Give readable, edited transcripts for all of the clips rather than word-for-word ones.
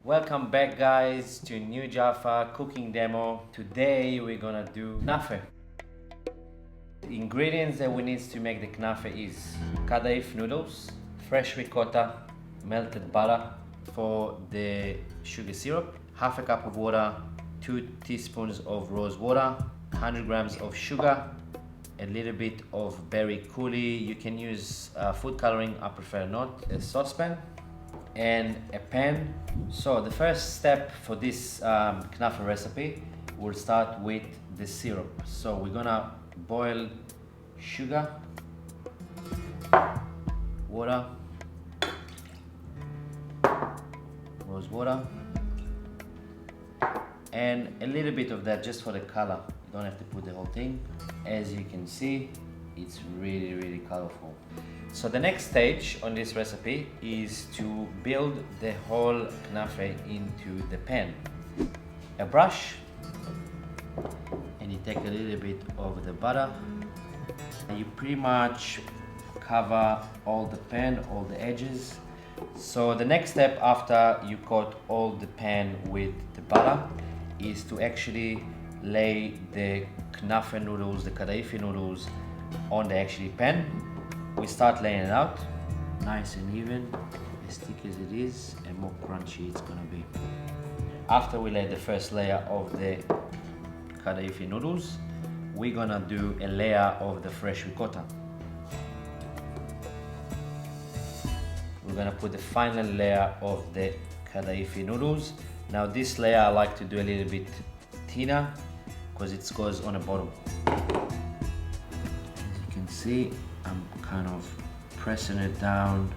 Welcome back guys to new Jaffa cooking demo. Today we're gonna do Knafeh. The ingredients that we need to make the Knafeh is Kadhaif noodles, fresh ricotta, melted butter. For the sugar syrup, half a cup of water, 2 teaspoons of rose water, 100 grams of sugar, a little bit of berry coulis. You can use food coloring, I prefer not. A saucepan and a pan. So the first step for this Knafeh recipe, we'll start with the syrup. So we're gonna boil sugar, water, rose water, and a little bit of that just for the color. You don't have to put the whole thing. As you can see, it's really colorful. So the next stage on this recipe is to build the whole Knafeh into the pan. A brush, and you take a little bit of the butter, and you pretty much cover all the pan, all the edges. So the next step after you coat all the pan with the butter is to actually lay the Knafeh noodles, the Kadhaif noodles on the actually pan. We start laying it out, nice and even, as thick as it is, and more crunchy it's gonna be. After we lay the first layer of the Kadhaif noodles, we're gonna do a layer of the fresh ricotta. We're gonna put the final layer of the Kadhaif noodles. Now this layer I like to do a little bit thinner because it goes on the bottom. As you can see, I'm kind of pressing it down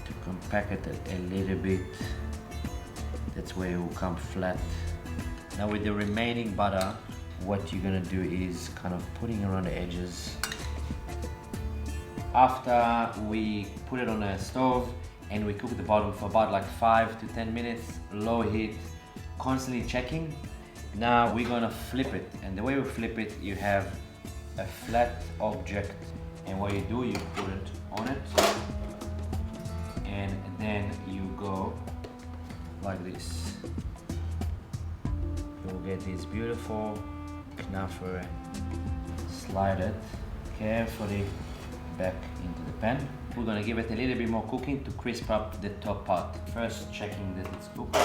to compact it a little bit. That's where it will come flat. Now with the remaining butter, what you're gonna do is kind of putting around the edges. After we put it on a stove and we cook the bottom for about like 5 to 10 minutes, low heat, constantly checking. Now we're gonna flip it, and the way we flip it, you have a flat object, and what you do, you put it on it, and then you go like this. You'll get this beautiful Knafeh. Slide it carefully back into the pan. We're gonna give it a little bit more cooking to crisp up the top part. First checking that it's cooked.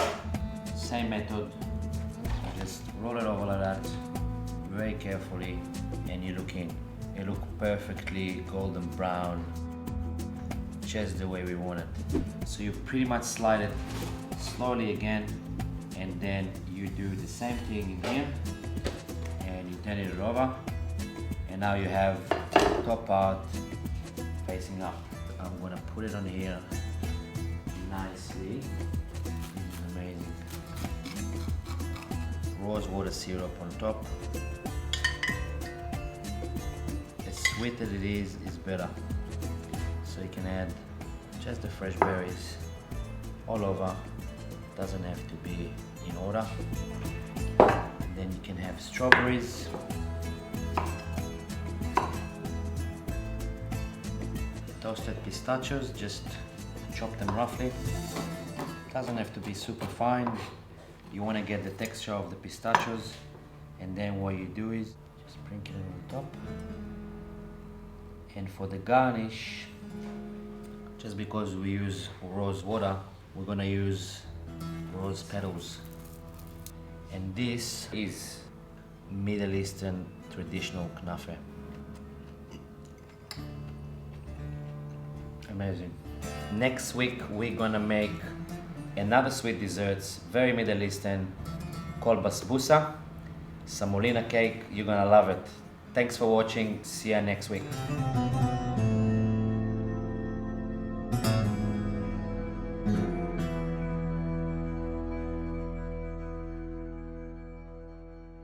Same method. Just roll it over like that, very carefully, and you look in. It looks perfectly golden brown, just the way we want it. So you pretty much slide it slowly again, and then you do the same thing in here, and you turn it over, and now you have the top part facing up. I'm gonna put it on here nicely. Amazing. Rose water syrup on top. As sweet as it is better. So you can add just the fresh berries all over. Doesn't have to be in order. And then you can have strawberries. Toasted pistachios, just chop them roughly. Doesn't have to be super fine. You want to get the texture of the pistachios, and then what you do is just sprinkle it on top. And for the garnish, just because we use rose water, we're gonna use rose petals. And this is Middle Eastern traditional Knafeh. Amazing. Next week we're gonna make another sweet desserts, very Middle Eastern, called basbousa, semolina cake. You're gonna love it. Thanks for watching. See you next week.